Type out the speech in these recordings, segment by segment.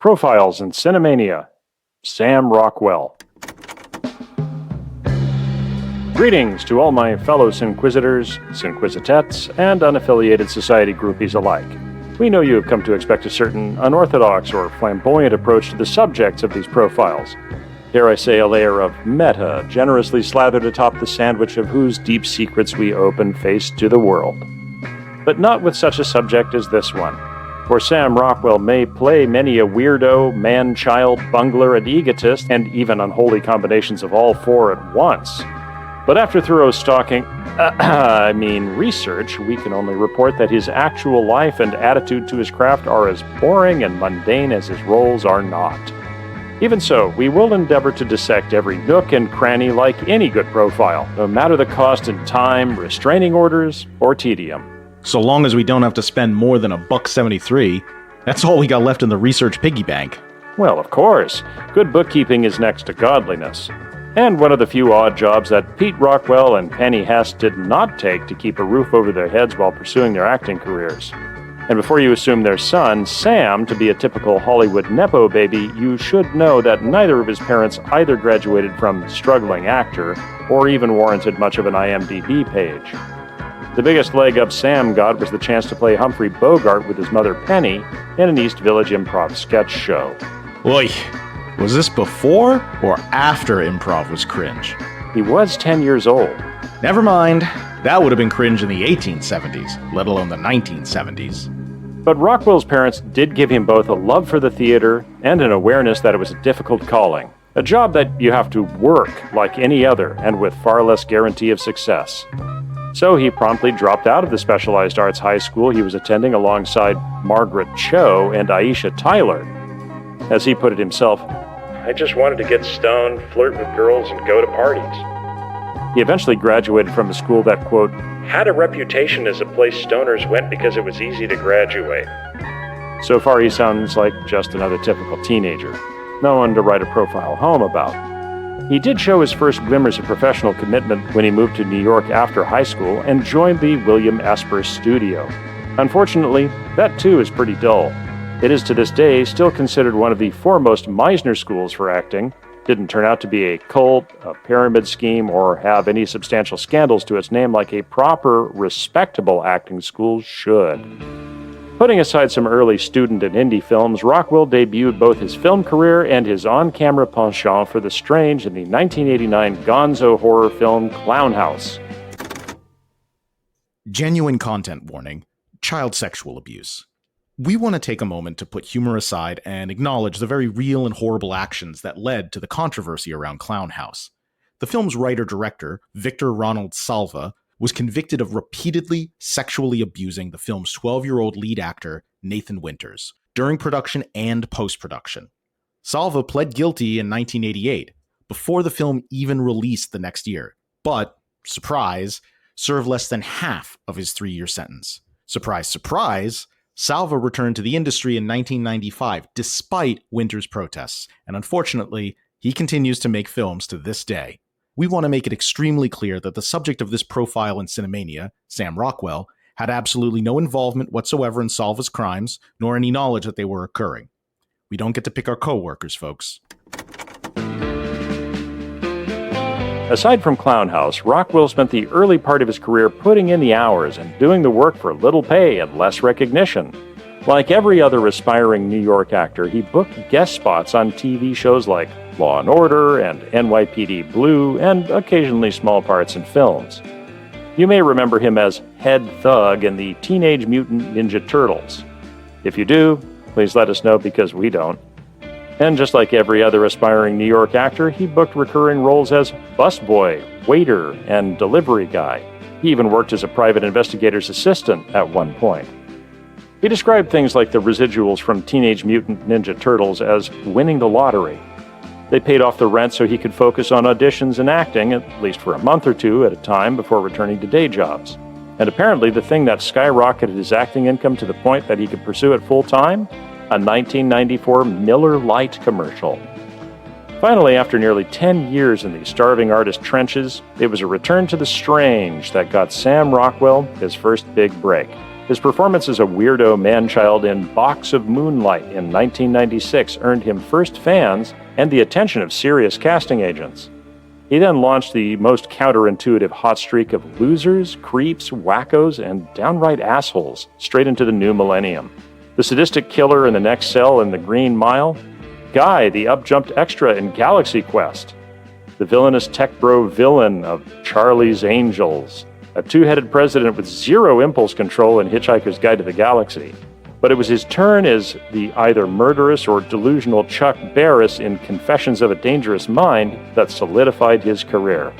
Profiles in Cinemania, Sam Rockwell. Greetings to all my fellow Cinquisitors, Cinquisitettes, and unaffiliated society groupies alike. We know you have come to expect a certain unorthodox or flamboyant approach to the subjects of these profiles. Dare I say a layer of meta, generously slathered atop the sandwich of whose deep secrets we open face to the world. But not with such a subject as this one. For Sam Rockwell may play many a weirdo, man-child, bungler, and egotist, and even unholy combinations of all four at once. But after thorough research, we can only report that his actual life and attitude to his craft are as boring and mundane as his roles are not. Even so, we will endeavor to dissect every nook and cranny like any good profile, no matter the cost in time, restraining orders, or tedium. So long as we don't have to spend more than $1.73, that's all we got left in the research piggy bank. Well, of course. Good bookkeeping is next to godliness. And one of the few odd jobs that Pete Rockwell and Penny Hess did not take to keep a roof over their heads while pursuing their acting careers. And before you assume their son, Sam, to be a typical Hollywood Nepo baby, you should know that neither of his parents either graduated from struggling actor or even warranted much of an IMDb page. The biggest leg up Sam got was the chance to play Humphrey Bogart with his mother Penny in an East Village improv sketch show. Oy, was this before or after improv was cringe? He was 10 years old. Never mind, that would have been cringe in the 1870s, let alone the 1970s. But Rockwell's parents did give him both a love for the theater and an awareness that it was a difficult calling, a job that you have to work like any other and with far less guarantee of success. So he promptly dropped out of the specialized arts high school he was attending alongside Margaret Cho and Aisha Tyler. As he put it himself, "I just wanted to get stoned, flirt with girls, and go to parties." He eventually graduated from a school that, quote, had a reputation as a place stoners went because it was easy to graduate. So far he sounds like just another typical teenager. No one to write a profile home about. He did show his first glimmers of professional commitment when he moved to New York after high school and joined the William Esper studio. Unfortunately, that too is pretty dull. It is to this day still considered one of the foremost Meisner schools for acting. Didn't turn out to be a cult, a pyramid scheme, or have any substantial scandals to its name like a proper, respectable acting school should. Putting aside some early student and indie films, Rockwell debuted both his film career and his on-camera penchant for the strange in the 1989 gonzo horror film Clown House. Genuine content warning: child sexual abuse. We want to take a moment to put humor aside and acknowledge the very real and horrible actions that led to the controversy around Clown House. The film's writer-director, Victor Ronald Salva, was convicted of repeatedly sexually abusing the film's 12-year-old lead actor, Nathan Winters, during production and post-production. Salva pled guilty in 1988, before the film even released the next year, but, surprise, served less than half of his 3-year sentence. Surprise, surprise, Salva returned to the industry in 1995 despite Winters' protests, and unfortunately, he continues to make films to this day. We want to make it extremely clear that the subject of this profile in Cinemania, Sam Rockwell, had absolutely no involvement whatsoever in Salva's crimes, nor any knowledge that they were occurring. We don't get to pick our co-workers, folks. Aside from Clown House, Rockwell spent the early part of his career putting in the hours and doing the work for little pay and less recognition. Like every other aspiring New York actor, he booked guest spots on TV shows like Law & Order and NYPD Blue, and occasionally small parts in films. You may remember him as Head Thug in the Teenage Mutant Ninja Turtles. If you do, please let us know because we don't. And just like every other aspiring New York actor, he booked recurring roles as busboy, waiter, and delivery guy. He even worked as a private investigator's assistant at one point. He described things like the residuals from Teenage Mutant Ninja Turtles as winning the lottery. They paid off the rent so he could focus on auditions and acting, at least for a month or two at a time before returning to day jobs. And apparently the thing that skyrocketed his acting income to the point that he could pursue it full-time? A 1994 Miller Lite commercial. Finally, after nearly 10 years in the starving artist trenches, it was a return to the strange that got Sam Rockwell his first big break. His performance as a weirdo man-child in Box of Moonlight in 1996 earned him first fans and the attention of serious casting agents. He then launched the most counterintuitive hot streak of losers, creeps, wackos, and downright assholes straight into the new millennium. The sadistic killer in The Next Cell in The Green Mile, Guy, the up-jumped extra in Galaxy Quest, the villainous tech bro villain of Charlie's Angels, a two-headed president with zero impulse control in Hitchhiker's Guide to the Galaxy. But it was his turn as the either murderous or delusional Chuck Barris in Confessions of a Dangerous Mind that solidified his career.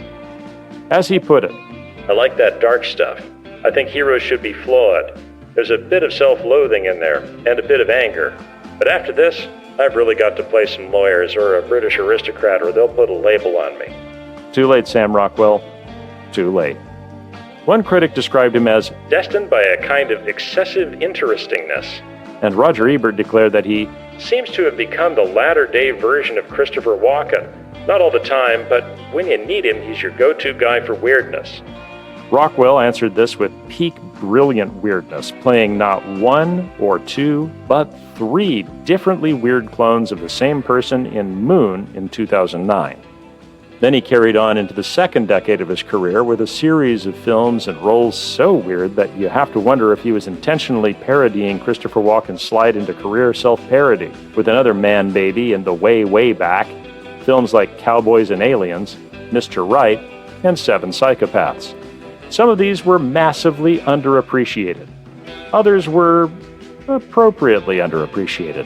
As he put it, "I like that dark stuff. I think heroes should be flawed. There's a bit of self-loathing in there, and a bit of anger. But after this, I've really got to play some lawyers or a British aristocrat, or they'll put a label on me." Too late, Sam Rockwell. Too late. One critic described him as destined by a kind of excessive interestingness, and Roger Ebert declared that he seems to have become the latter-day version of Christopher Walken. Not all the time, but when you need him, he's your go-to guy for weirdness. Rockwell answered this with peak brilliant weirdness, playing not one or two, but three differently weird clones of the same person in Moon in 2009. Then he carried on into the second decade of his career with a series of films and roles so weird that you have to wonder if he was intentionally parodying Christopher Walken's slide into career self-parody with another man-baby in The Way, Way Back, films like Cowboys and Aliens, Mr. Right, and Seven Psychopaths. Some of these were massively underappreciated. Others were appropriately underappreciated.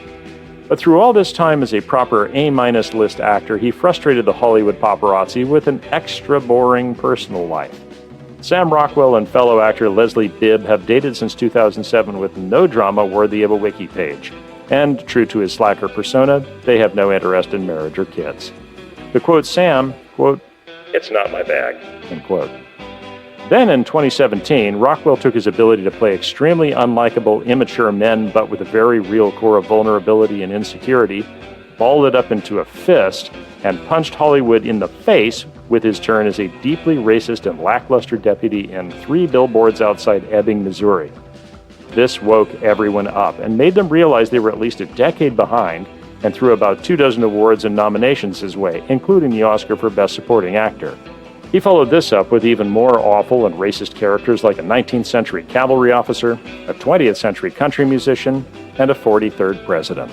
But through all this time as a proper A- list actor, he frustrated the Hollywood paparazzi with an extra boring personal life. Sam Rockwell and fellow actor Leslie Bibb have dated since 2007 with no drama worthy of a wiki page. And, true to his slacker persona, they have no interest in marriage or kids. To quote Sam, quote, "It's not my bag," end quote. Then in 2017, Rockwell took his ability to play extremely unlikable, immature men, but with a very real core of vulnerability and insecurity, balled it up into a fist, and punched Hollywood in the face with his turn as a deeply racist and lackluster deputy in 3 Billboards Outside Ebbing, Missouri. This woke everyone up and made them realize they were at least a decade behind, and threw about 24 awards and nominations his way, including the Oscar for Best Supporting Actor. He followed this up with even more awful and racist characters like a 19th century cavalry officer, a 20th century country musician, and a 43rd president.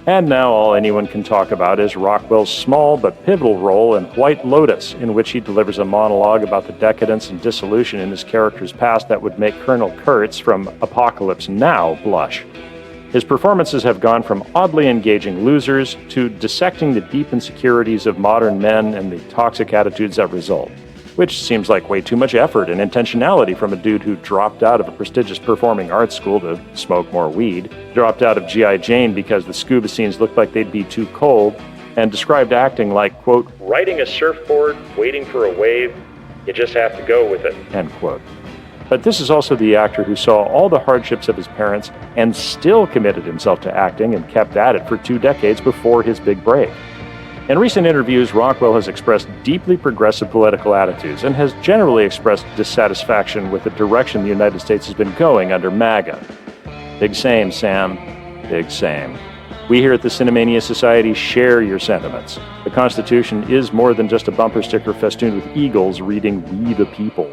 And now all anyone can talk about is Rockwell's small but pivotal role in White Lotus, in which he delivers a monologue about the decadence and dissolution in his character's past that would make Colonel Kurtz from Apocalypse Now blush. His performances have gone from oddly engaging losers to dissecting the deep insecurities of modern men and the toxic attitudes that result, which seems like way too much effort and intentionality from a dude who dropped out of a prestigious performing arts school to smoke more weed, dropped out of G.I. Jane because the scuba scenes looked like they'd be too cold, and described acting like, quote, "riding a surfboard, waiting for a wave, you just have to go with it," end quote. But this is also the actor who saw all the hardships of his parents and still committed himself to acting and kept at it for 2 decades before his big break. In recent interviews, Rockwell has expressed deeply progressive political attitudes and has generally expressed dissatisfaction with the direction the United States has been going under MAGA. Big same, Sam. Big same. We here at the Cinemania Society share your sentiments. The Constitution is more than just a bumper sticker festooned with eagles reading "We the People."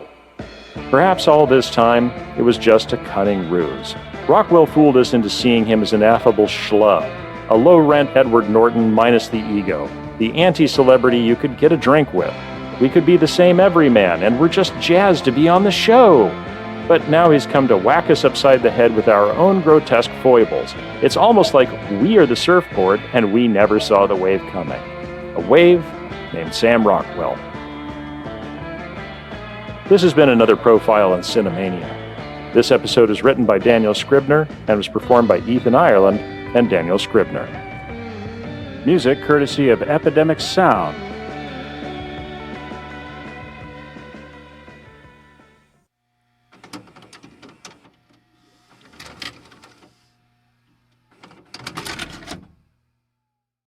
Perhaps all this time, it was just a cunning ruse. Rockwell fooled us into seeing him as an affable schlub, a low-rent Edward Norton minus the ego, the anti-celebrity you could get a drink with. We could be the same everyman, and we're just jazzed to be on the show. But now he's come to whack us upside the head with our own grotesque foibles. It's almost like we are the surfboard, and we never saw the wave coming. A wave named Sam Rockwell. This has been another Profile on Cinemania. This episode is written by Daniel Scribner and was performed by Ethan Ireland and Daniel Scribner. Music courtesy of Epidemic Sound